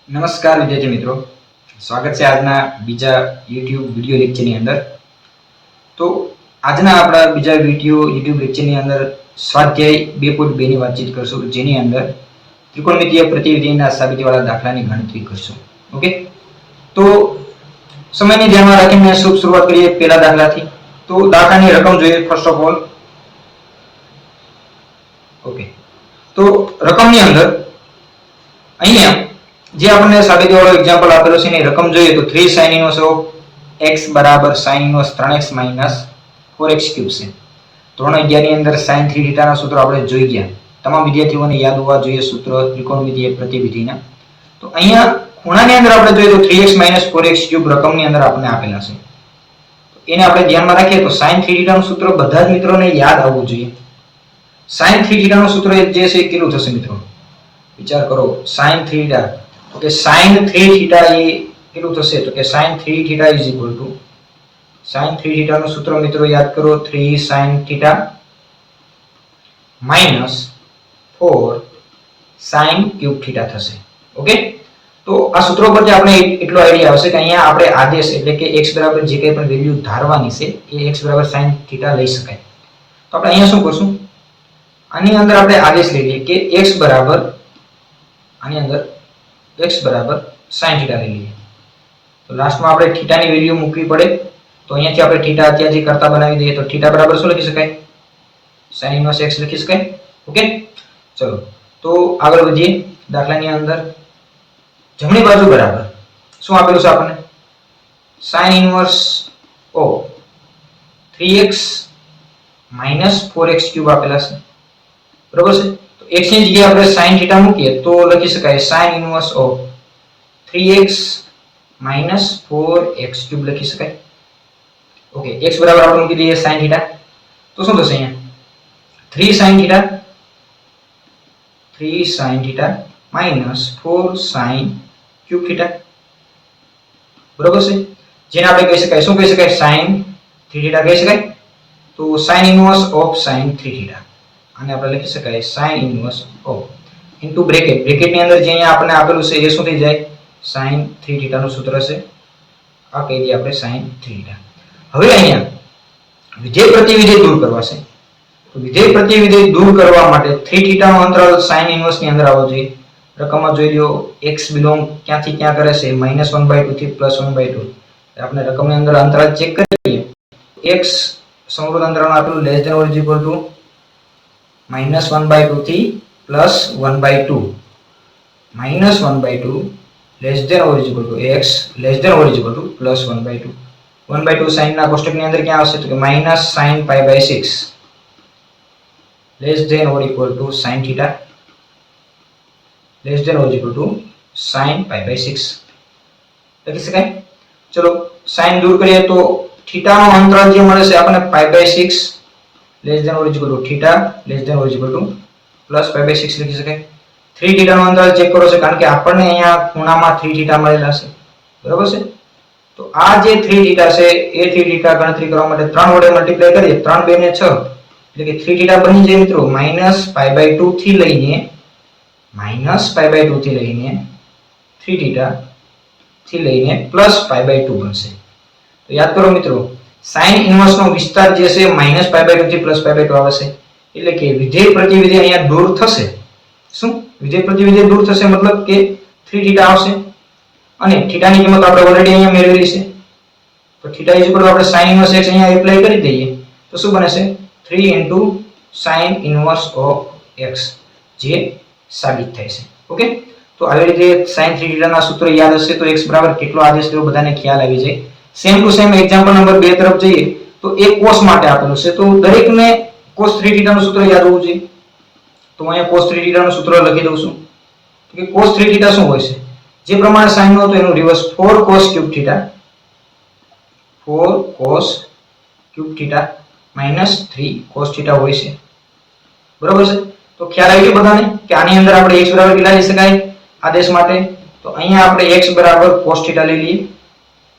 નમસ્કાર વિદ્યાર્થી મિત્રો, સ્વાગત છે આજના બીજા YouTube વિડિયો લેક્ચરની અંદર. તો આજના આપણા બીજા YouTube લેક્ચરની અંદર સ્વાધ્યાય 2.2 ની વાતચીત કરશું, જેની અંદર ત્રિકોણમિતીય પ્રતિવિધિના સાબિતીવાળા દાખલાની ગણતરી કરશું. ઓકે, તો સમયને ધ્યાનમાં રાખીને શુભ શરૂઆત કરીએ પહેલા દાખલાથી. તો દાખલાની રકમ જોઈએ ફર્સ્ટ ઓફ ઓલ. ઓકે, તો રકમની અંદર અહીંયા જે આપણને સાબિતીવાળો એક્ઝામ્પલ આપેલો છે એની રકમ જોઈએ તો 3 sin inverse of x બરાબર sin inverse 3x minus 4x cube છે. 3/11 ની અંદર sin 3 θ ના સૂત્રો આપણે જોઈ ગયા. તમામ વિદ્યાર્થીઓને યાદ હોવા જોઈએ સૂત્ર ત્રિકોણમિતીય પ્રતિવિધિના. તો અહીંયા ખૂણાની અંદર આપણે જોઈએ તો 3x minus 4x ક્યુબ રકમની અંદર આપણને આપેલા છે. તો એને આપણે ધ્યાનમાં રાખીએ તો sin 3 θ નું સૂત્ર બધા જ મિત્રોને યાદ આવવું જોઈએ. sin 3 θ નું સૂત્ર જે છે એ કેટલું થશે મિત્રો? વિચાર કરો. sin 3 θ, ઓકે, sin 3 θ એ કેટલું થશે? તો કે sin 3 θ is equal to sin 3 θ નું સૂત્ર મિત્રો યાદ કરો, 3 sin θ minus 4 sin ક્યુબ θ થશે. ઓકે, તો આ સૂત્ર પરથી આપણે એટલો આઈડિયા આવશે કે અહીંયા આપણે આદેશ એટલે કે x બરાબર જે કંઈ પણ વેલ્યુ ધારવાની છે એ x બરાબર sin θ લઈ શકાય. તો આપણે અહીંયા શું કરશું? આની અંદર આપણે આદેશ લઈ લઈએ કે x બરાબર આની અંદર x બરાબર sin θ લઈ લઈએ. તો લાસ્ટમાં આપણે θ ની વેલ્યુ મૂકવી પડે. તો અહીંયાથી આપણે θ અત્યારથી કરતા બનાવી દઈએ. તો θ બરાબર શું લખી શકાય? sin inverse x લખી શકાય. ઓકે, ચલો તો આગળ વધીએ. દાખલાની અંદર જમણી બાજુ બરાબર શું આપેલું છે આપણને? sin inverse of 3x minus 4x cube આપેલા છે. બરાબર છે. તો x ની જગ્યાએ આપણે sin θ મૂકીએ તો લખી શકાય sin inverse of 3x minus 4x cube લખી શકાય. ઓકે, x બરાબર આપણે મૂકી દઈએ sin θ. તો શું થશે અહીંયા? 3 sin θ minus 4 sin ક્યુબ θ. બરાબર છે. જેને આપણે કહી શકાય, શું કહી શકાય? sin 3 θ કહી શકાય. તો sin inverse of sin 3 θ આને આપણે લખી શકાય sin inverse of into bracket. બ્રેકેટની અંદર જે અહીંયા આપણને આપેલું છે એ શું થઈ જાય? sin 3 θ નું સૂત્ર છે. આ કહી દઈએ આપણે sin 3 θ. હવે અહીંયા વિધેય પ્રતિવિધેય દૂર કરવા છે. તો વિધેય પ્રતિવિધેય દૂર કરવા માટે 3 θ નો અંતરાલ sin ઇન્વર્સ ની અંદર આવવો જોઈએ. રકમમાં જોઈ લો x બિલોંગ ક્યાંથી ક્યાં કરે છે? -1/2 થી +1/2. આપણે રકમની અંદર અંતરાલ ચેક કરીએ. x સમરૂપ અંતરાલમાં આપેલું less than or equal to -1/2 થી +1/2. -1/2 less than or equal to x less than or equal to +1/2. 1/2 sin ના કોષ્ટકની અંદર ક્યાં આવશે? તો કે -sin π/6 less than or equal to sin θ less than or equal to sin π/6 લખી શકાય. ચલો sin દૂર કરીએ તો θ નો અંતરાલ જે મળે છે આપણને π/6 less than or equal to θ less than or equal to +π/6 લખી શકાય. 3 θ નો અંતરાલ ચેક કરો છે કારણ કે આપણને અહીંયા ખૂણામાં 3 θ મળેલા છે. બરાબર છે. તો આ જે 3 θ છે એ 3 θ ગણતરી કરવા માટે 3 વડે મલ્ટીપ્લાય કરીએ. 3 2 ને 6 એટલે કે 3 θ બની જાય મિત્રો -π/2 થી લઈને -π/2 થી લઈને 3 θ થી લઈને +π/2 બનશે. તો યાદ કરો મિત્રો, sin ઇન્વર્સ નો વિસ્તાર જે છે -π/2 થી +π/2 આવશે. એટલે કે વિધેય પ્રતિવિધેય અહીંયા દૂર થશે. શું વિધેય પ્રતિવિધેય દૂર થશે? મતલબ કે 3 θ આવશે અને θ ની કિંમત આપણે ઓલરેડી અહીંયા મેળવેલી છે. તો θ આપણે sin ઇન્વર્સ x અહીંયા એપ્લાય કરી દઈએ તો શું બને છે? 3 sin inverse of x જે સાબિત થાય છે. ઓકે, તો આવી રીતે sin 3 θ ના સૂત્ર યાદ હશે તો x બરાબર કેટલો આદેશ લેવો બધાને ખ્યાલ આવી જાય. Same to same example number 2 તરફ જઈએ તો એક cos માટે આપેલું છે. તો દરેકને cos 3 θ નું સૂત્ર યાદ હોવું જોઈએ. તો અહીંયા cos 3 θ નું સૂત્ર લખી દઉં છું. તો કે cos 3 θ શું હોય છે? જે પ્રમાણે sin નો હતો એનું reverse 4 cos cube θ 4 cos cube θ -3 cos θ હોય છે. બરોબર છે. તો ખ્યાલ આવી ગયો બધાને કે આની અંદર આપણે x બરાબર કેટલા લઈ શકાય આદેશ માટે? તો અહીંયા આપણે x બરાબર cos θ લઈ લઈએ.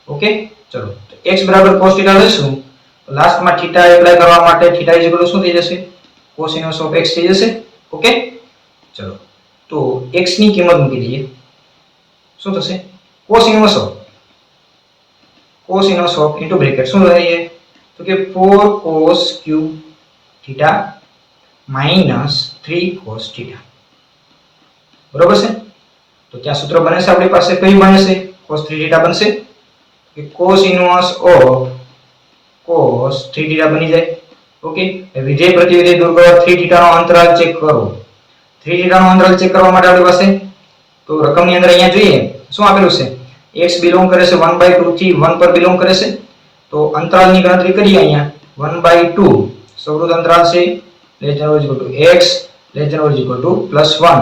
ઓકે, ચલો તો x બરાબર cos θ લઈશું. તો લાસ્ટમાં θ એપ્લાય કરવા માટે θ શું થઈ જશે? cos inverse of x થઈ જશે. ઓકે, ચલો તો x ની કિંમત મૂકી દઈએ. શું થશે cos inverse of into bracket શું થાય તો કે 4 cos cube theta minus 3 cos theta બરોબર છે તો ત્યાં સૂત્ર બને છે આપણી પાસે કઈ બને છે cos 3 theta બનશે કે cos inverse of cos 3 theta બની જાય ઓકે વિધેય પ્રતિવિધેય દૂર કરવા 3 theta નો અંતરાલ ચેક કરો 3 theta નો અંતરાલ ચેક કરવા માટે આપણી પાસે તો રકમની અંદર અહીંયા જોઈએ શું આપેલું છે x બિલોંગ કરે છે 1/2 થી 1 પર બિલોંગ કરે છે તો અંતરાલની ગણતરી કરીએ અહીંયા 1/2 સૌરદ અંતરાલ છે less than or equal to x less than or equal to +1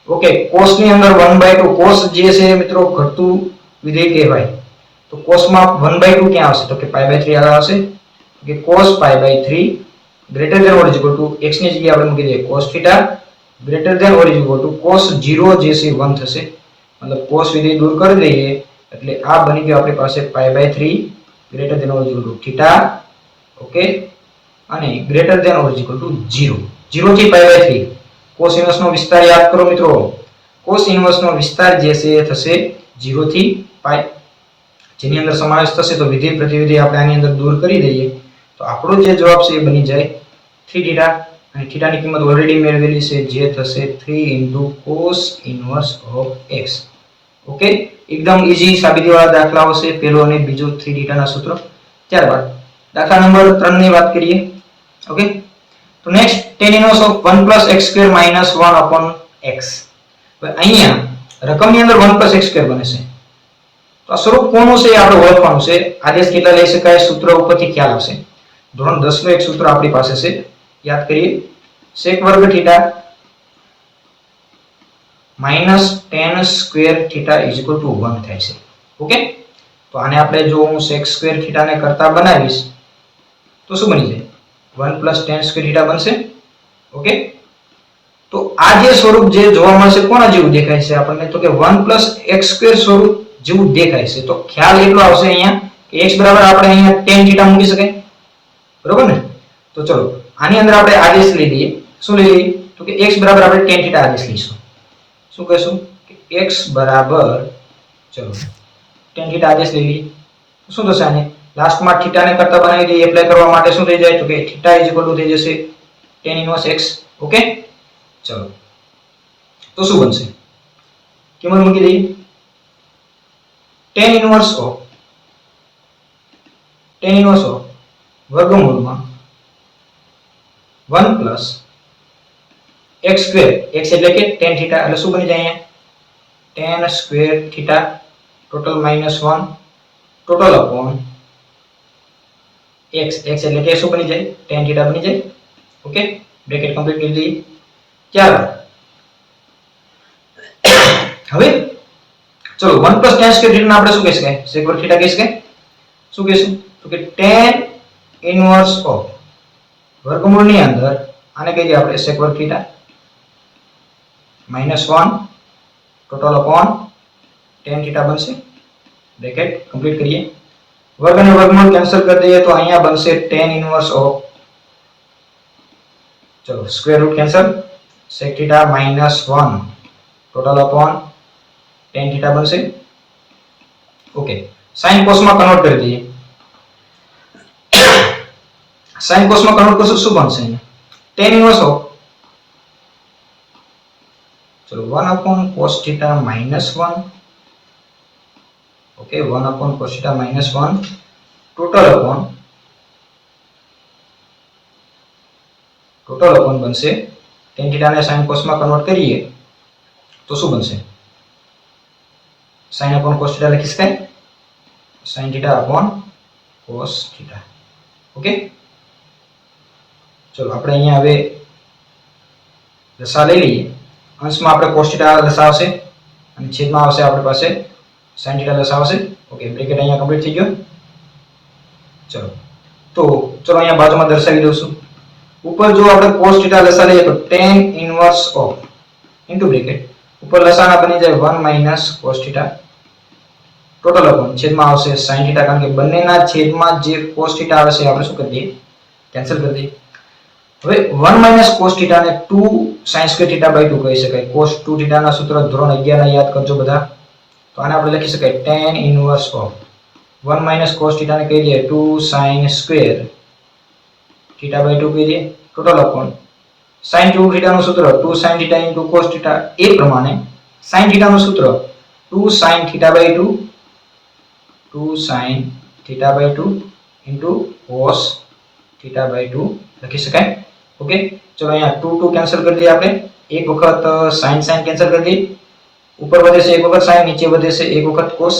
okay cos ની અંદર 1/2 cos જે છે મિત્રો ઘટતું વિધેય કહેવાય તો cos માં 1/2 ક્યાં આવશે તો કે pi/3 આવશે કે cos pi/3 greater than or equal to x ની જગ્યાએ આપણે મૂકી દઈએ cos theta greater than or equal to cos 0 જે છે 1 થશે मतलब cos વિધેય દૂર કરી દઈએ એટલે આ બની ગયો આપણી પાસે pi/3 greater than or equal to theta okay અને greater than or equal to 0 0 થી pi/3 cos inverse નો વિસ્તાર યાદ કરો મિત્રો cos inverse નો વિસ્તાર જે છે એ થશે 0 થી pi જેની અંદર સમાવેશ થશે તો વિધેય પ્રતિવિધેય આપણે આની અંદર દૂર કરી દઈએ તો આપણો જે જવાબ છે એ બની જાય 3 theta અને થીટા ની કિંમત ઓલરેડી મેળવેલી છે જે થશે 3 cos inverse of x okay એકદમ ઈઝી સાબિતીવાળા દાખલાઓ છે પહેલો અને બીજો 3 theta ના સૂત્ર ત્યારબાદ દાખલા નંબર 3 ની વાત કરીએ ઓકે તો next tan inverse of 1 + x² - 1 upon x હવે અહીંયા રકમની અંદર 1 + x² બને છે તો આ સ્વરૂપ કોનું છે આપણે ઓળખવાનું છે આદેશ કેટલા લઈ શકાય સૂત્ર ઉપરથી ખ્યાલ આવશે ધોરણ 10 નું એક સૂત્ર આપણી પાસે છે યાદ કરીએ sec વર્ગ theta minus tan square theta is equal to 1 થાય છે ઓકે તો આને આપણે જો હું sec square theta ને કરતા બનાવીશ તો શું બની જાય 1 + tan square theta બનશે ઓકે તો આ જે સ્વરૂપ જે જોવા મળશે કોના જેવું દેખાય છે આપણને તો કે 1 + x² સ્વરૂપ જેવું દેખાય છે તો ખ્યાલ એટલો આવશે અહીંયા કે x બરાબર આપણે અહીંયા tan theta મૂકી શકાય બરોબર ને તો ચલો આની અંદર આપણે આદેશ લઈ લઈએ શું લઈ લઈએ તો કે x બરાબર આપણે tan theta આદેશ લઈશું શું કહેશું કે x બરાબર ચલો tan theta આદેશ લઈ લઈએ શું થશે આને લાસ્ટ માં થીટા ને કરતા બનાવી દઈએ એપ્લાય કરવા માટે શું થઈ જાય તો કે થીટા થઈ જશે tan inverse x ઓકે ચલો તો શું બનશે કિંમત મૂકી દઈએ tan inverse of વર્ગમૂળમાં 1 + x² x એટલે કે tan theta એટલે શું બની જાય અહીંયા tan square theta total -1 total upon x x એટલે કે શું બની જાય tan theta બની જાય ઓકે બ્રેકેટ કમ્પ્લીટ કરી દઈએ ત્યારબાદ હવે ચલો 1 + tan square theta આપણે શું કહી શકાય sec વર્ગ theta કહી શકાય શું કહીશું તો કે tan inverse of વર્ગમૂળની અંદર આને કહીએ આપણે sec વર્ગ theta -1 total upon tan theta બનશે બ્રેકેટ કમ્પ્લીટ કરીએ વર્ગ અને વર્ગમૂળ કેન્સલ કરી દઈએ તો અહીંયા બનશે tan inverse of ચલો square root cancel sec theta -1 total upon tan theta બનશે ઓકે sin cos માં કન્વર્ટ કરી દઈએ sin cos માં કન્વર્ટ કરશું શું બનશે tan inverse of चलो 1 upon cos theta -1 okay 1 upon cos theta -1 total upon Banse tan theta ने sin cos માં કન્વર્ટ કરીએ તો શું બનશે sin upon cos theta લખી શકાય sin theta upon cos theta okay चलो આપણે અહીંયા હવે લસા લઈ લઈએ અંશમાં આપણે cos theta લસા આવશે અને છેદમાં આવશે આપણી પાસે sin theta લસા આવશે ઓકે બ્રેકેટ અહીંયા કમ્પ્લીટ થઈ ગયો ચલો અહીંયા બાજુમાં દર્શાવી દઉં છું ઉપર જો આપણે cos theta લસા લઈએ તો tan inverse of into bracket ઉપર લસાના બની જાય 1 - cos theta ટોટલ upon છેદમાં આવશે sin theta કારણ કે બંનેના છેદમાં જે cos theta આવે છે આપણે શું કરી દઈએ કેન્સલ કરી દઈએ હવે 1 - cos theta ને 2 sin square theta by 2 કહી શકાય cos 2 theta ના સૂત્ર ધોરણ 11 ના યાદ કરજો બધા તો તો આને આપણે લખી શકાય tan inverse of 1 minus cos θ ને કહી દઈએ 2 sin સ્ક્વેર θ/2 કહી દઈએ ટોટલ અપોન sin 2θ નું સૂત્ર 2 sin θ * cos θ એ પ્રમાણે sin θ નું સૂત્ર 2 sin θ/2 2 sin θ/2 cos θ/2 લખી શકાય. ઓકે, ચલો અહીંયા 2 2 કેન્સલ કરી દઈએ આપણે. એક વખત sin કેન્સલ કરી દઈએ. ઉપર વધે છે એક વખત sin, નીચે વધે છે એક વખત cos.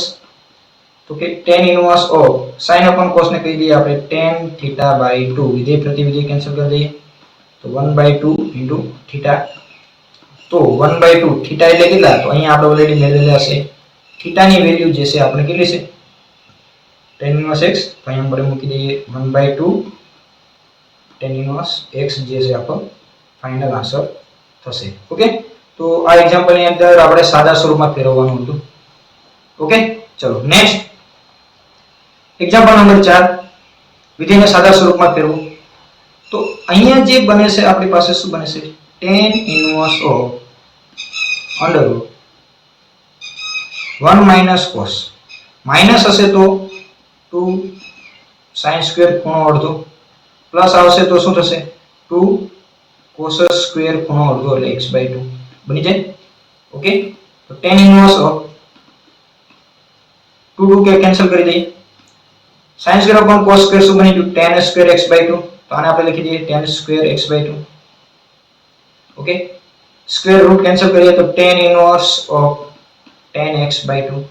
તો કે tan inverse of sin upon cos ને કહી દઈએ આપણે tan θ/2 વિધેય પ્રતિ વિધેય કેન્સલ કરી દઈએ તો 1/2 θ. તો 1/2 θ એટલે કેટલા? તો અહીંયા આપણે ઓલરેડી મેળવેલા છે. θ ની વેલ્યુ જે છે આપણે કેટલી છે? tan inverse x. તો અહીંયા આપણે મૂકી દઈએ 1/2 tan ઇનવર્સ x જે છે આપણો ફાઇનલ આન્સર થશે. ઓકે, તો આ એક્ઝામ્પલ ની અંદર આપણે સાદા સ્વરૂપમાં ફેરવવાનું હતું. ઓકે, ચલો નેક્સ્ટ એક્ઝામ્પલ નંબર 4. વિધેયને સાદા સ્વરૂપમાં ફેરવો. તો અહીંયા જે બને છે આપણી પાસે શું બને છે? tan inverse of √ 1 minus cos. Minus હશે તો 2 sin સ્ક્વેર ખૂણો અડધો, પ્લસ આવશે તો શું થશે? 2 cos સ્ક્વેર ખૂણો અડધો એટલે x/2 બની જાય. ઓકે, તો tan ઇનવર્સ ઓફ 2 કે કેન્સલ કરી દઈએ. sin square upon cos square શું બની ગયું? tan square x/2. તો આને આપણે લખી દઈએ tan square x/2. Okay, square root cancel કરીએ તો tan inverse of tan x/2.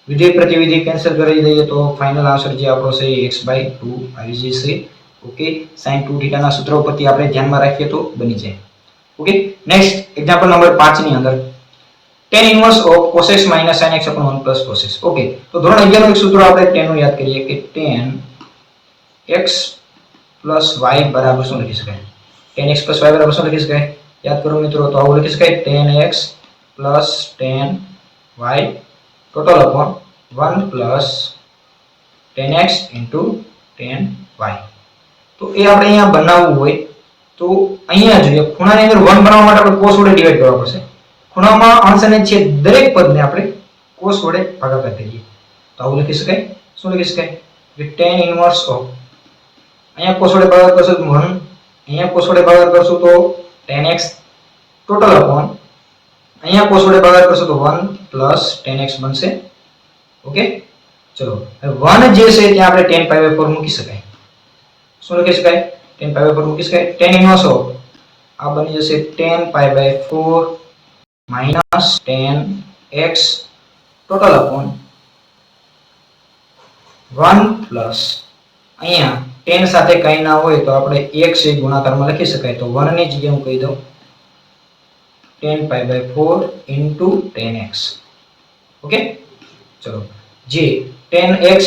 વિધેય પ્રતિ વિધેય કેન્સલ કરી દઈએ તો ફાઇનલ આન્સર જે આપણો છે x/2 આવી જશે. ઓકે, sin 2θ ના સૂત્ર ઉપરથી આપણે ધ્યાનમાં રાખીએ તો બની જાય. ઓકે, નેક્સ્ટ એક્ઝામ્પલ નંબર 5 ની અંદર tan inverse of cos x - sin x upon 1 plus cos x. Okay, તો ધોરણ 11 નું એક સૂત્ર આપણે tan નું યાદ કરીએ કે tan x plus y બરાબર શું લખી શકાય? tan x plus y બરાબર શું લખી શકાય? યાદ કરો મિત્રો, તો આવું લખી શકાય tan x plus tan y total upon 1 plus tan x into tan y. તો એ આપણે અહીંયા બનાવવું હોય તો અહીંયા જોઈએ ખૂણાની અંદર 1 બનાવવા માટે આપણે cos વડે ડિવાઈડ કરવા પડશે. ખૂણામાં અંશ અને છેદ દરેક પદને આપણે cos વડે ભાગાકાર કરીએ તો આવું લખી શકાય. શું લખી શકાય? કે tan ઇનવર્સ ઓફ અહીંયા cos વડે ભાગાકાર કરશો તો 1, અહીંયા cos વડે ભાગાકાર કરશો તો tan x ટોટલ અપોન અહીંયા cos વડે ભાગાકાર કરશો તો 1 plus tan x બનશે. ઓકે, ચલો 1 જે છે ત્યાં આપણે tan π/4 મૂકી શકાય. શું લખી શકાય? tan π/4 મૂકી શકાય. tan ઇનવર્સ ઓફ આ બની જશે tan π/4 minus tan x total upon 1 plus અહીંયા tan સાથે કંઈ ના હોય તો આપણે x એ ગુણાકારમાં લખી શકાય. તો 1 ની જગ્યાએ હું કહી દઉં tan π/4 into tan x. Okay, ચલો જે tan x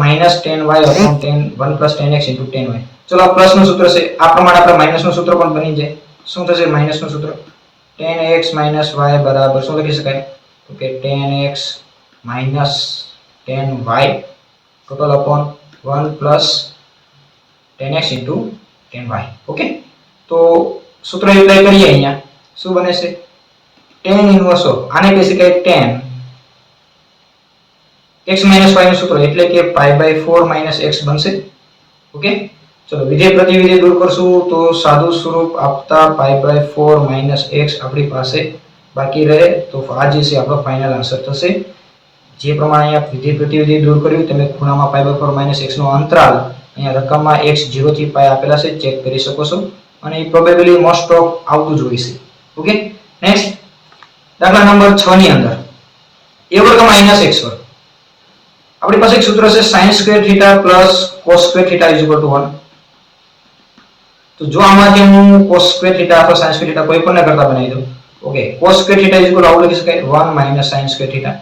minus tan y upon tan 1 plus tan x into tan y. ચલો આ પ્લસ નું સૂત્ર છે, આ પ્રમાણે આપણે માઈનસ નું સૂત્ર પણ બની જાય. શું થશે માઈનસ નું સૂત્ર? tan x minus y બરાબર શું લખી શકાય? તો કે tan x minus tan y total upon 1 plus tan x into tan y. Okay, તો સૂત્ર એપ્લાય કરીએ. અહીંયા શું બને છે? tan ઇનવર્સ ઓફ આને કહી શકાય tan x minus y નું સૂત્ર એટલે કે π/4 minus x બનશે. ઓકે, ચલો વિધેય પ્રતિ વિધેય દૂર કરશું તો સાદું સ્વરૂપ આપતા π/4 minus x આપણી પાસે બાકી રહે. તો આ જે છે આપણો ફાઇનલ આન્સર થશે. જે પ્રમાણે અહીંયા વિધેય પ્રતિ વિધેય દૂર કર્યું તમે ખૂણામાં π/4 minus x નો અંતરાલ અહીંયા રકમમાં x 0 થી π આપેલા છે, ચેક કરી શકો છો અને એ પ્રોબેબલી મોસ્ટ ઓફ આવતું જ હોય છે. ઓકે, નેક્સ્ટ દાખલા નંબર 6 ની અંદર a વર્ગ minus x વર્ગ. આપણી પાસે એક સૂત્ર છે sin square theta plus cos square theta is equal to 1. તો જો આમાંથી હું cos square theta અથવા sin square theta કોઈ પણ કરતા બનાવી દઉં. Okay, cos square theta is equal to આવું લખી શકાય 1 minus sin square theta.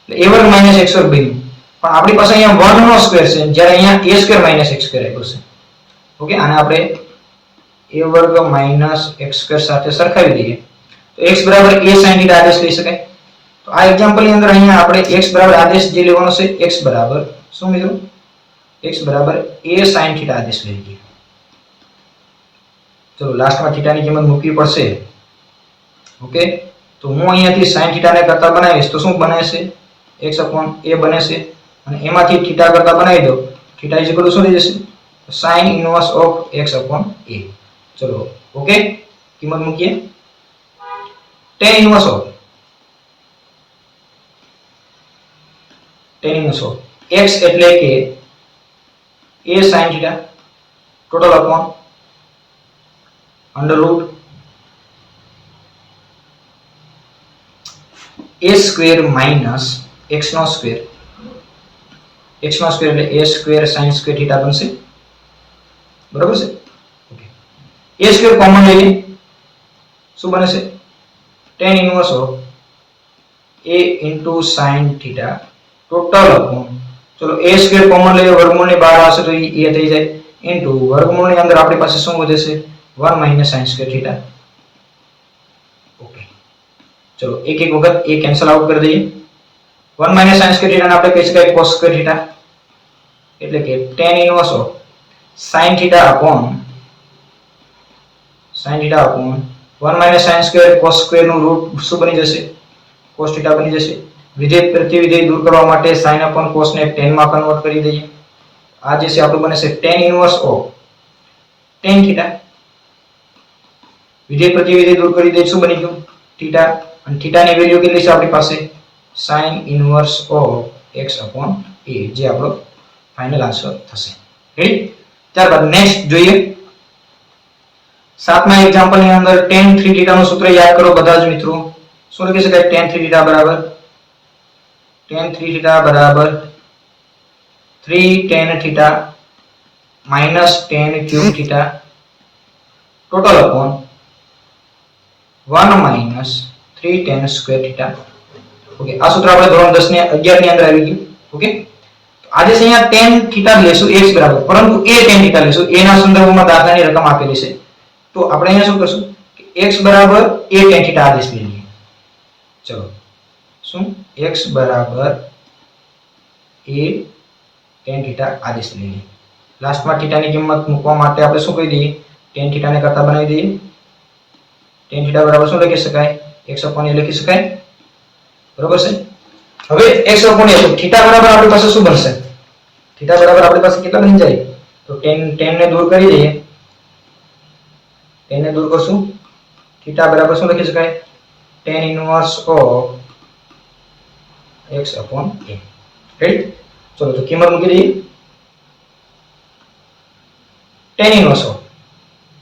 એટલે a વર્ગ minus x વર્ગ બન્યું. પણ આપણી પાસે અહીંયા 1 નો સ્ક્વેર છે જ્યારે અહીંયા a square minus x square આપ્યો છે. ઓકે, આને આપણે a વર્ગ minus x square સાથે સરખાવી દઈએ તો x બરાબર a sin theta આદેશ લઈ શકાય. તો આ એક્ઝામ્પલ ની અંદર અહીંયા આપણે x બરાબર આદેશ જે લેવાનો છે x બરાબર શું મિત્રો? x બરાબર a sin theta આદેશ લઈ લઈએ. ચલો લાસ્ટમાં થીટા ની કિંમત મૂકવી પડશે. ઓકે, તો હું અહીંયાથી sin θ ને કરતા બનાવીશ તો શું બને છે x/a બને છે અને એમાંથી θ કરતા બનાવી દો θ ઇઝ ઇક્વલ ટુ શું થઈ જશે sin ઇન્વર્સ ઓફ x/a ચલો ઓકે કિંમત મૂકીએ tan ઇન્વર્સ ઓફ x એટલે કે a sin θ total upon under root a square minus x નો સ્ક્વેર એટલે a સ્ક્વેર sin સ્ક્વેર θ બનશે બરાબર છે ઓકે a સ્ક્વેર કોમન લઈએ શું બને છે tan inverse of a sin θ total upon ચલો a સ્ક્વેર કોમન લઈએ વર્ગમૂળની બહાર આવશે તો એ a થઈ જાય ઇન્ટુ વર્ગમૂળની અંદર આપણી પાસે શું વધે છે 1 sin સ્ક્વેર θ ઓકે ચલો એક એક વખત a કેન્સલ આઉટ કરી દઈએ 1 sin સ્ક્વેર θ ને આપણે કહી શકાય cos સ્ક્વેર θ એટલે કે tan inverse of sin θ upon 1 sin square cos square નું રૂટ શું બની જશે cos θ બની જશે વિધેય પ્રતિવિધેય દૂર કરવા માટે sin upon cos ને tan માં કન્વર્ટ કરી દઈએ આ જે છે આપણું બને છે tan ઇન્વર્સ ઓફ tan θ વિધેય પ્રતિવિધેય દૂર કરી દઈએ શું બની ગયું θ અને θ ની વેલ્યુ કેટલી છે આપણી પાસે sin ઇન્વર્સ ઓફ x/a જે આપણો ફાઇનલ આન્સર થશે રેડી ત્યારબાદ નેક્સ્ટ જોઈએ સાતમા એક્ઝામ્પલ ની અંદર tan 3θ નું સૂત્ર યાદ કરો બધા જ મિત્રો શું લખી શકાય tan 3θ બરાબર 3 tan θ minus tan cube θ total upon 1 minus 3 tan square θ okay આ સૂત્ર આપણે ધોરણ 10 ને 11 ની અંદર આવી ગયું ઓકે તો આજે છે અહીંયા tan θ લેશું x બરાબર પરંતુ a tan θ લેશું a ના સંદર્ભમાં દાખલાની રકમ આપેલી છે તો આપણે અહીંયા શું કરશું કે x બરાબર a tan θ આદેશ લઈ લઈએ ચલો શું x બરાબર a tan θ આદેશ લઈ લઈએ લાસ્ટમાં θ ની કિંમત મૂકવા માટે આપણે શું કરી દઈએ tan θ ને કરતા બનાવી દઈએ tan θ બરાબર શું લખી શકાય x/a લખી શકાય બરાબર છે હવે x/a તો θ બરાબર આપણી પાસે શું બનશે θ બરાબર આપણી પાસે કેટલા બની જાય તો tan ને દૂર કરી દઈએ tan ને દૂર કરશું θ બરાબર શું લખી શકાય tan inverse of x/a right ચલો તો કિંમત મૂકી દઈએ tan ઇન્વર્સ ઓફ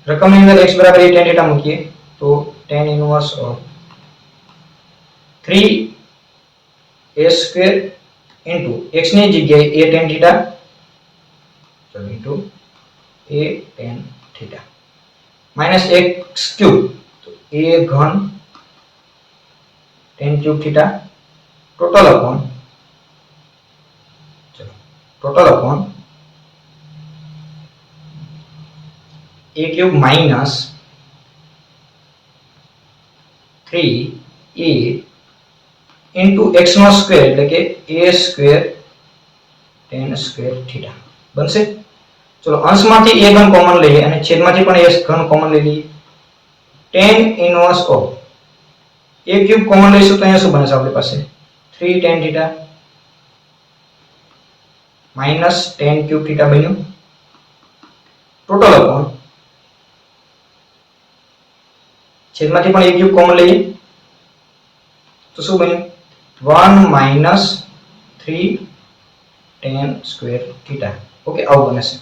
રકમની અંદર x બરાબર a tan θ મૂકીએ તો tan inverse of 3 a square into x ની જગ્યાએ a tan θ ચલો into a tan θ minus x cube તો a ઘન tan cube θ total upon a cube minus 3a into x નો સ્ક્વેર એટલે કે a સ્ક્વેર tan સ્ક્વેર θ બનશે ચલો અંશમાંથી a ઘન કોમન લઈએ અને છેદમાંથી પણ a ઘન કોમન લઈ લઈએ tan inverse of a cube common લઈશું તો અહીંયા શું બનશે આપણી પાસે 3 tan θ minus tan ક્યુબ θ બન્યું ટોટલ અપોન છેદમાંથી પણ a ક્યુબ કોમન લઈએ તો શું બન્યું 1 minus 3 tan સ્ક્વેર θ ઓકે આવું બને છે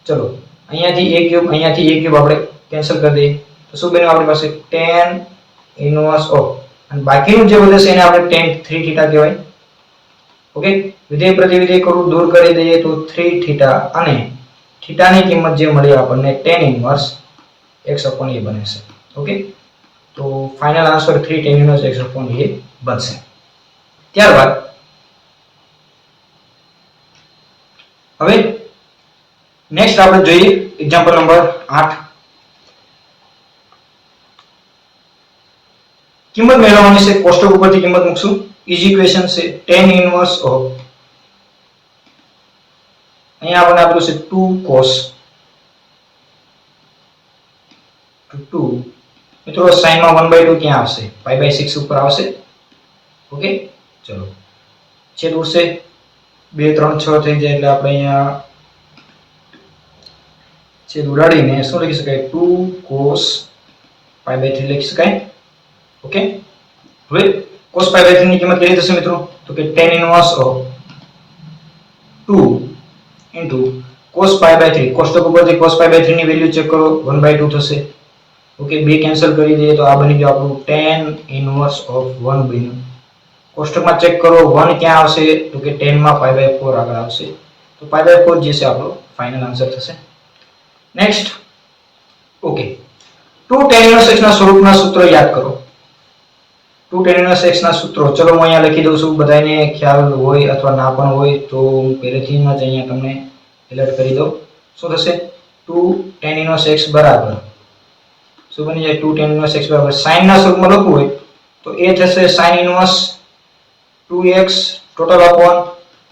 ચલો અહીંયાથી a ક્યુબ આપણે કેન્સલ કરી દઈએ તો શું બન્યું આપણી પાસે tan ઇન્વર્સ ઓફ અને બાકીનું જે વધે છે એને આપણે tan 3θ કહેવાય ઓકે વિધેય પ્રતિવિધેય કરું દૂર કરી દઈએ તો 3θ અને θ ની કિંમત જે મળી આપણને tan ઇન્વર્સ x/a બને છે ઓકે તો final answer 3 tan inverse x/a બનશે ત્યારબાદ હવે નેક્સ્ટ આપણે જોઈએ એક્ઝામ્પલ નંબર 8 કિંમત મેળવવાની છે કોષ્ટક ઉપરથી કિંમત મૂકશું ઈઝી ઇક્વેશન છે tan ઇન્વર્સ ઓફ અહીંયા આપણને આપેલું છે 2 cos 2 મિત્રો sin માં 1/2 ક્યાં આવશે? π/6 ઉપર આવશે. ઓકે, ચલો છેદ ઉડશે 2 3 6 થઈ જાય એટલે આપણે અહીંયા છેદ ઉડાડીને શું લખી શકાય? 2 cos π/3 લખી શકાય. ઓકે, હવે cos π/3 ની કિંમત કેટલી થશે મિત્રો? તો કે tan inverse of 2 into cos π/3. કોષ્ટક ઉપરથી cos π/3 ની વેલ્યુ ચેક કરો, 1/2 થશે. ઓકે, બે કેન્સલ કરી દઈએ તો આ બની ગયું આપણું tan inverse of 1 બન્યું. કોષ્ટકમાં ચેક કરો 1 ક્યાં આવશે? તો કે tan માં π/4 આગળ આવશે. તો π/4 જે છે આપણો ફાઇનલ આન્સર થશે. Next, okay, 2 tan inverse x ના સ્વરૂપના સૂત્રો યાદ કરો. 2 tan inverse x ના સૂત્રો ચલો હું અહીંયા લખી દઉં છું, બધાને ખ્યાલ હોય અથવા ના પણ હોય તો હું પહેલેથી જ અહીંયા તમને એલર્ટ કરી દઉં. શું થશે? 2 tan inverse x બરાબર શું બની જાય? 2 tan inverse x બરાબર sin ના સ્વરૂપમાં લખવું હોય તો એ થશે sin inverse 2x total upon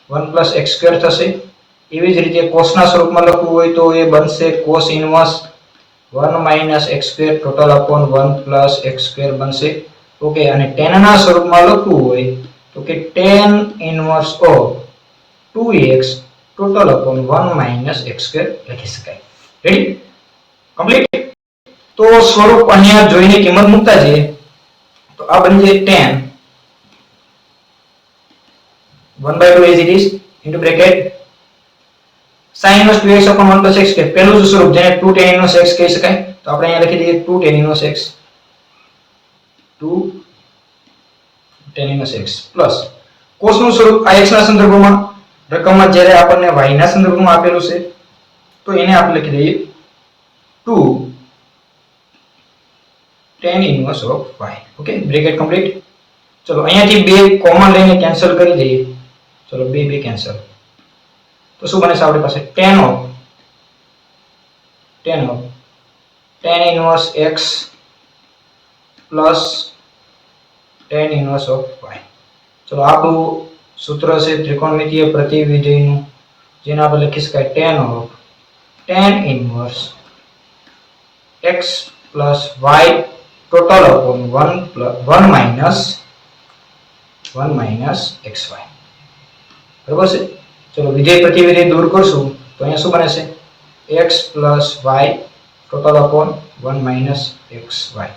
1 plus x square થશે. એવી જ રીતે cos ના સ્વરૂપમાં લખવું હોય તો એ બનશે cos inverse 1 minus x square total upon 1 plus x square બનશે. ઓકે, અને tan ના સ્વરૂપમાં લખવું હોય તો કે tan inverse of 2x total upon 1 minus x square લખી શકાય. રેડી? કમ્પ્લીટ. તો સ્વરૂપ અહીંયા જોઈને કિંમત મૂકતા જઈએ તો આ બની જાય tan 1/2 as it is into bracket sin inverse 2x upon 1 plus x square. પહેલું જ સ્વરૂપ જેને 2 tan inverse x કહી શકાય તો આપણે અહીંયા લખી દઈએ 2 tan inverse x 2 tan inverse x plus cos નું સ્વરૂપ આ x ના સંદર્ભમાં રકમમાં જ્યારે આપણને y ના સંદર્ભમાં આપેલું છે તો એને આપણે લખી દઈએ 2 tan inverse of y. Okay, bracket complete. ચલો અહીંયાથી બે કોમન લઈને કેન્સલ કરી દઈએ. ચલો બે કેન્સલ તો શું બને છે આપણી પાસે? tan inverse x plus tan inverse of y. ચલો આપણું સૂત્ર છે ત્રિકોણમિતિય પ્રતિવિધેયનું જેને આપણે લખી શકાય tan inverse x plus y total upon 1 minus xy. બરાબર છે? ચલો વિધેય પ્રતિવિધેય દૂર કરશું તો અહીંયા શું બને છે? x plus y total upon 1 minus xy.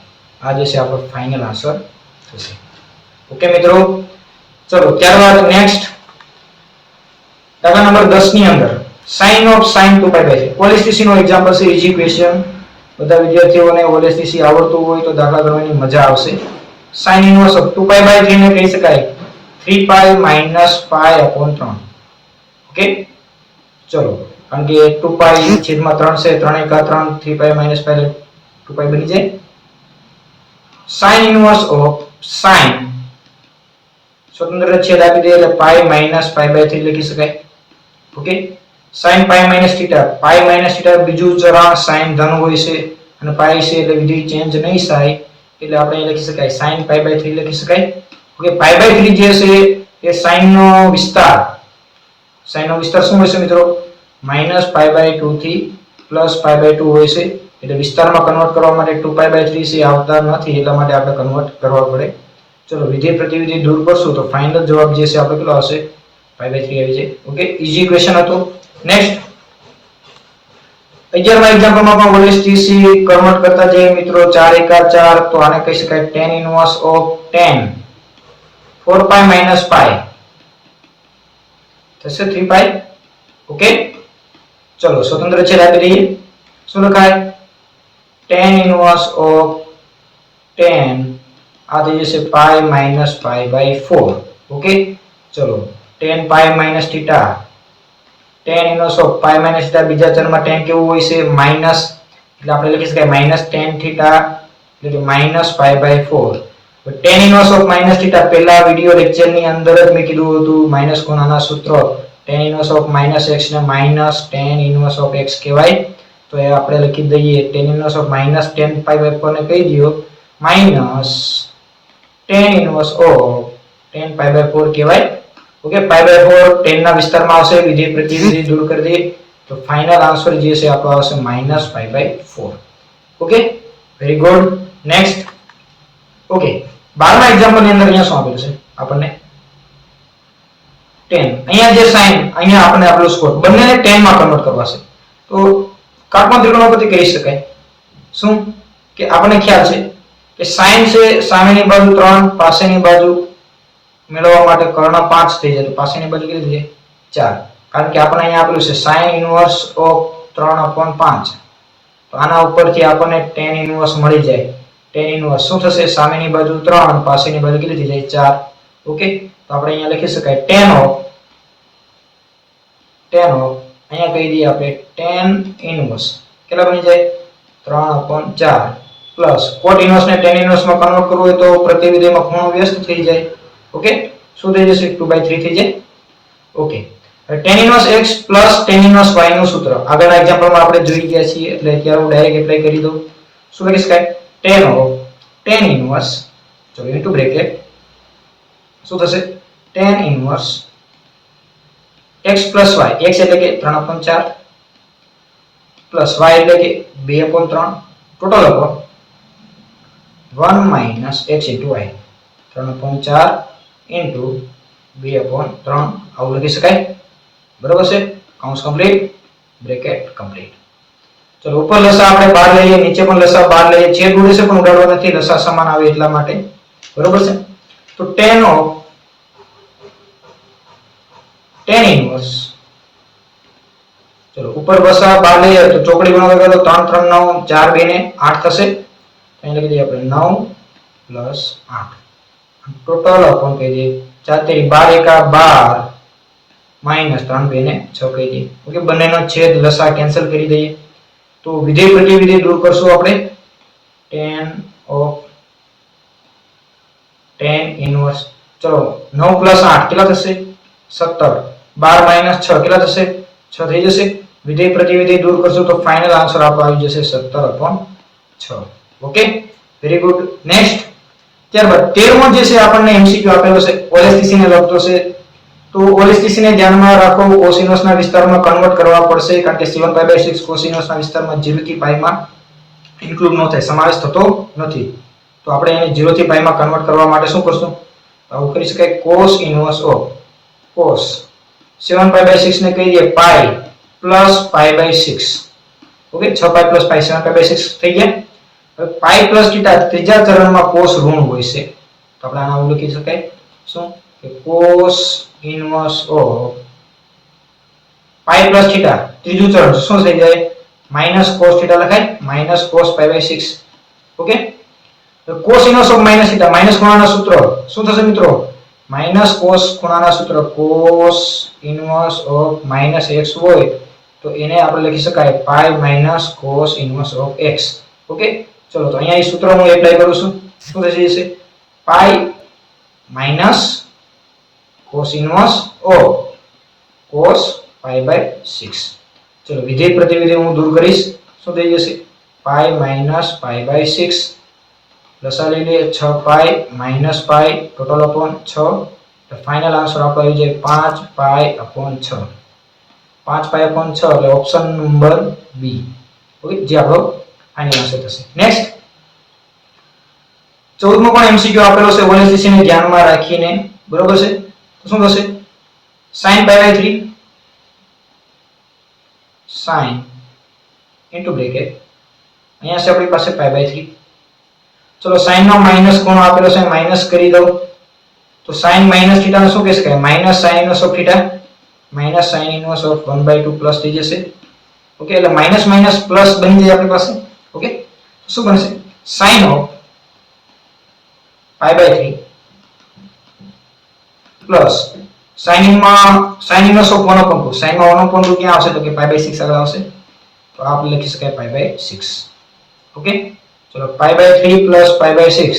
આ જે છે આપણો ફાઇનલ આન્સર થશે. ઓકે મિત્રો, ચલો ત્યારબાદ નેક્સ્ટ દાખલા નંબર 10 ની અંદર sin of sin 2π/3 ઓએલએસટીસી નો એક્ઝામ્પલ છે. ઈઝી ક્વેશ્ચન, બધા વિદ્યાર્થીઓને ઓએલએસટીસી આવડતું હોય તો દાખલા ગણવાની મજા આવશે. sin inverse of 2π/3 ને કહી શકાય 3π minus π upon 3. ઓકે, ચલો કારણ કે 2π છેદમાં 3 છે, 3 × 3 3π minus π 2π બની જાય. sin inverse of sin સ્વતંત્ર છેદ આપી દે એટલે π minus π/3 લખી શકાય. ઓકે, sin π minus θ, π minus θ બીજું ચરણ sin ધન હોય છે અને π છે એટલે વિધેય ચેન્જ નહીં થાય એટલે આપણે લખી શકાય sin π/3 લખી શકાય. ઓકે, π/3 જે છે એ sin નો વિસ્તાર શું હોય છે મિત્રો? -π/2 થી +π/2 હોય છે એટલે વિસ્તારમાં કન્વર્ટ કરવા માટે 2π/3 છે આવતા નથી એટલા માટે આપણે કન્વર્ટ કરવા પડે. ચલો વિધેય પ્રતિવિધેય દૂર કરશું તો ફાઇનલ જવાબ જે છે આપણે કેટલો આવશે? π/3 આવી જાય. ઓકે, ઈઝી ક્વેશ્ચન હતો. નેક્સ્ટ 11મા એક્ઝામ્પલમાં પણ ઓએલએસટીસી કન્વર્ટ કરતા જઈએ મિત્રો. 4 × 4 તો આને કહી શકાય tan inverse of tan 4π minus π થશે 3π. ઓકે, ચલો સ્વતંત્ર છેદ આપી દઈએ. શું લખાય? tan inverse of tan આ થઈ જશે π minus π/4. ઓકે, ચલો tan π minus θ tan inverse of π minus θ બીજા ચરમાં tan કેવું હોય છે? માઈનસ એટલે આપણે લખી શકાય minus tan θ એટલે કે minus π/4. tan inverse of minus θ પહેલા વિડિયો લેક્ચર ની અંદર જ મેં કીધું હતું માઈનસ ખૂણાના સૂત્ર tan inverse of minus x ને minus tan inverse of x કહેવાય. તો એ આપણે લખી દઈએ tan inverse of minus tan π/4 ને કહી દયો minus tan inverse of tan π/4 કહેવાય. ઓકે, π/4 tan ના વિસ્તારમાં આવશે, વિધેય પ્રતિવિધેય દૂર કરી દઈએ તો ફાઇનલ આન્સર જે છે આપણો આવશે -π/4. Okay, very good. Next okay 12મા એક્ઝામ્પલ ની અંદર અહીંયા શું આપેલું છે આપણને 10 અહીંયા જે sin અહીંયા આપણે આપેલું સ્કોર બંનેને 10 માં કન્વર્ટ કરવા છે તો કાટકોણ ત્રિકોણોપતિ કરી શકાય શું કે આપણને ખ્યાલ છે કે sin છે સામેની બાજુ 3 પાસેની બાજુ મેળવવા માટે કર્ણ 5 થઈ જાય તો પાસેની બાજુ કેટલી થઈ જાય 4 કારણ કે આપણે અહીંયા આપેલું છે sin ઇન્વર્સ ઓફ 3/5 તો આના ઉપરથી આપણને tan ઇન્વર્સ મળી જાય tan ઇન્વર્સ શું થશે સામેની બાજુ 3 પાસેની બાજુ કેટલી થઈ જાય 4 ઓકે તો આપણે અહીંયા લખી શકાય tan ઓફ અહીંયા કહી દઈએ આપણે tan ઇન્વર્સ કેટલા બની જાય 3/4 પ્લસ cot ઇન્વર્સ ને tan ઇન્વર્સ માં કન્વર્ટ કરવું હોય તો પ્રતિવિધિમાં ખૂણો વ્યસ્ત થઈ જાય ઓકે શું થઈ જશે 2/3 થઈ જાય okay tan inverse x plus tan inverse y નું સૂત્ર આગળના એક્ઝામ્પલમાં આપણે જોઈ ગયા છીએ એટલે અત્યારે હું ડાયરેક્ટ એપ્લાય કરી દઉં શું લખી શકાય tan ઇન્વર્સ ચલો ઇન્ટુ બ્રેકેટ શું થશે tan inverse x plus y x એટલે કે 3/4 પ્લસ y એટલે કે 2/3 total upon 1 minus x into y 3/4 into 2/3 આવું લખી શકાય બરાબર છે કૌંસ કમ્પ્લીટ બ્રેકેટ કમ્પ્લીટ ચલો ઉપર લસા આપણે બહાર લઈએ નીચે પણ લસા બહાર લઈએ છેદ ઉડે છે પણ ઉડાડવા નથી લસા સમાન આવે એટલા માટે બરાબર છે તો tan ઇન્વર્સ ચલો ઉપર લસા બહાર લઈએ તો ચોકડી બનાવવા તો 3 3 9 4 2 ને 8 થશે અહીં લખી દઈએ આપણે 9 plus 8 ટોટલ અપોન કહી દઈએ 4 તેરી 12 એકા 12 minus 3 2 ને 6 કહી દઈએ ઓકે બંનેનો છેદ લસા કેન્સલ કરી દઈએ તો વિધેય પ્રતિવિધેય દૂર કરશું આપણે tan ઇન્વર્સ ચલો 9 plus 8 કેટલા થશે 17 12 minus 6 કેટલા થશે 6 થઈ જશે વિધેય પ્રતિવિધેય દૂર કરશું તો ફાઇનલ આન્સર આપણો આવી જશે 17/6 ઓકે વેરી ગુડ નેક્સ્ટ ત્યારબાદ 13મો જે છે આપણને એમસીક્યુ આપેલો છે ઓએસટીસી ને લગતો છે તો ઓએસટીસી ને ધ્યાનમાં રાખો કોસિનસ ના વિસ્તારમાં કન્વર્ટ કરવા પડશે કારણ કે 7π/6 કોસિનસ ના વિસ્તારમાં 0 થી π માં ઇન્ક્લુડ ન થાય સમાવેશ થતો નથી તો આપણે એને 0 થી π માં કન્વર્ટ કરવા માટે શું કરશું આવું કરી શકાય cos ઇન્વર્સ ઓફ cos 7π/6 ને કહી દઈએ π plus π/6 ઓકે 6π plus π 7π/6 થઈ ગયા હવે π plus θ ત્રીજા ચરણમાં cos ઋણ હોય છે તો આપણે આને આવું લખી શકાય શું કે cos ઇન્વર્સ ઓફ π plus θ ત્રીજું ચરણ શું થઈ જાય minus cos θ લખાય minus cos π/6 ઓકે તો cos inverse of minus θ minus ખૂણાના સૂત્ર શું થશે મિત્રો minus cos ખૂણાના સૂત્ર cos inverse of minus x હોય તો એને આપણે લખી શકાય π minus cos inverse of x okay ચલો તો અહીંયા એ સૂત્ર હું એપ્લાય કરું છું શું થશે જશે π minus cos inverse of cos π/6 ચલો વિધેય પ્રતિવિધેય હું દૂર કરીશ શું થઈ જશે π minus π/6 લસા લઈ લઈએ 6π minus π ટોટલ અપોન 6 તો ફાઇનલ આન્સર આપણો આવી જાય 5π/6 5π/6 એટલે ઓપ્શન નંબર બી ઓકે જે આપણો ફાઇનલ આન્સર થશે નેક્સ્ટ 14મો પણ એમસીક્યુ આપેલો છે ઓએસટીસી ને ધ્યાનમાં રાખીને બરોબર છે તો શું થશે sin π/3 sin ઇન્ટુ બ્રેકેટ અહીંયા છે આપણી પાસે π/3 ચલો sin નો માઈનસ ખૂણો આપેલો છે માઈનસ કરી દઉં તો sin માઈનસ θ નો શું કહી શકાય minus sin inverse of θ minus sin inverse of 1/2 plus થઈ જશે ઓકે એટલે માઈનસ માઈનસ પ્લસ બની જાય આપણી પાસે ઓકે શું બનશે sin of π/3 plus sin inverse of 1/2 sin માં 1/2 ક્યાં આવશે તો કે π/6 આગળ આવશે તો આપણે લખી શકાય π/6 ઓકે ચલો π/3 plus π/6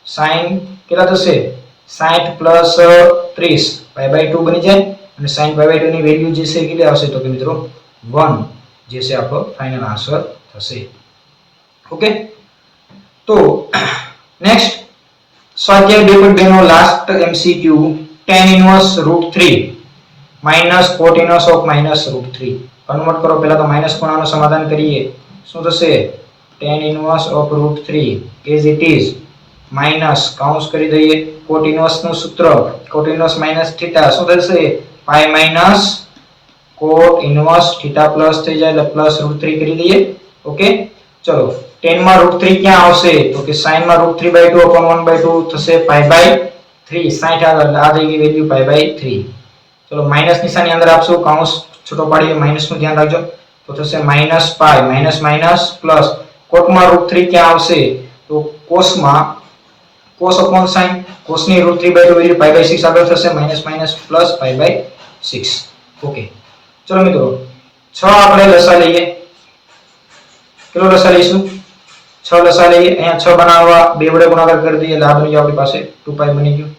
sin કેટલા થશે 60 plus 30 π/2 બની જાય અને sin π/2 ની વેલ્યુ જે છે કેટલી આવશે તો કે મિત્રો 1 જે છે આપણો ફાઇનલ આન્સર થશે ઓકે તો નેક્સ્ટ સ્વાધ્યાય 2.2 નો last MCQ tan inverse √3 minus cot inverse of minus √3 convert કરો પહેલા તો માઈનસ ખૂણાનું સમાધાન કરીએ શું થશે tan inverse of √3 as it is minus કાઉન્સ કરી દઈએ cot inverse નું સૂત્ર cot inverse minus theta શું થશે pi minus cot inverse theta plus થઈ જાય એટલે plus √3 કરી દઈએ ઓકે ચલો tan માં √3 ક્યાં આવશે તો કે sin માં √3/2 upon 1/2 થશે pi/3 60 આગળ એટલે આ થઈ ગઈ વેલ્યુ pi/3 ચલો માઈનસ નિશાની અંદર આપશું કાઉન્સ છોટો પાડીએ માઈનસ નું ધ્યાન રાખજો તો થશે માઈનસ પાઈ માઈનસ માઈનસ પ્લસ કોટ માં √3 ક્યાં આવશે તો કોસ માં cos upon sin cos ની √3/2 વેલ્યુ pi/6 આગળ થશે minus minus plus pi/6 okay ચલો મિત્રો 6 આપણે લસા લઈએ કેટલો લસા લઈશું 6 લસા લઈએ અહીંયા 6 બનાવવા 2 વડે ગુણાકાર કરી દઈએ એટલે આ બની ગયું આપણી પાસે 2 pi બની ગયું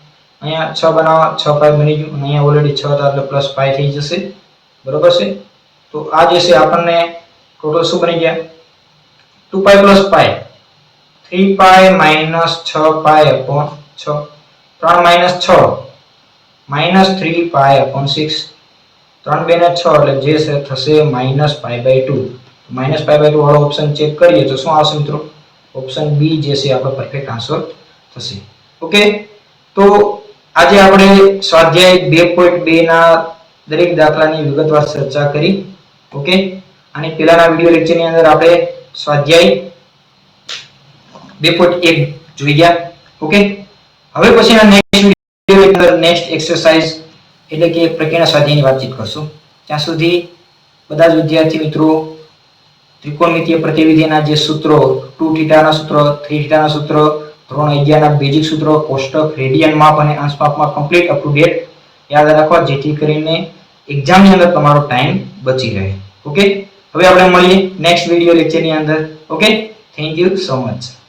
અહીંયા 6 બનાવવા 6 pi બની ગયું અને અહીંયા ઓલરેડી 6 હતા એટલે પ્લસ pi થઈ જશે બરોબર છે તો આ જે છે આપણને ટોટલ શું બની ગયા 2 pi plus pi 3 pi minus 6 pi upon 6 3 minus 6 minus 3 pi upon 6 3 2 ને 6 એટલે જે છે થશે minus pi/2 minus pi/2 વાળો ઓપ્શન ચેક કરીએ તો શું આવશે મિત્રો ઓપ્શન બી જે છે આપણો પરફેક્ટ આન્સર થશે ઓકે તો આજે આપણે સ્વાધ્યાય 2.2 ના દરેક દાખલાની વિગતવાર ચર્ચા કરી ઓકે અને પહેલાના વિડિયો લેક્ચરની અંદર આપણે સ્વાધ્યાય 2.1 જોઈ ગયા ઓકે હવે પછીના નેક્સ્ટ વિડિયો અંદર નેક્સ્ટ એક્સરસાઇઝ એટલે કે પ્રકીર્ણ સ્વાધ્યાયની વાતચીત કરશું ત્યાં સુધી બધા જ વિદ્યાર્થી મિત્રો ત્રિકોણમિતીય પ્રતિવિધિના જે સૂત્રો 2θ ના સૂત્ર 3θ ના સૂત્ર ધોરણ 11 ના બેઝિક સૂત્રો કોષ્ટક રેડિયન માપ અને અંશ માપમાં કમ્પ્લીટ અપ ટુ ડેટ યાદ રાખવા જેથી કરીને એક્ઝામની અંદર તમારો ટાઈમ બચી રહે ઓકે હવે આપણે મળીએ નેક્સ્ટ વિડિયો લેક્ચરની અંદર okay thank you so much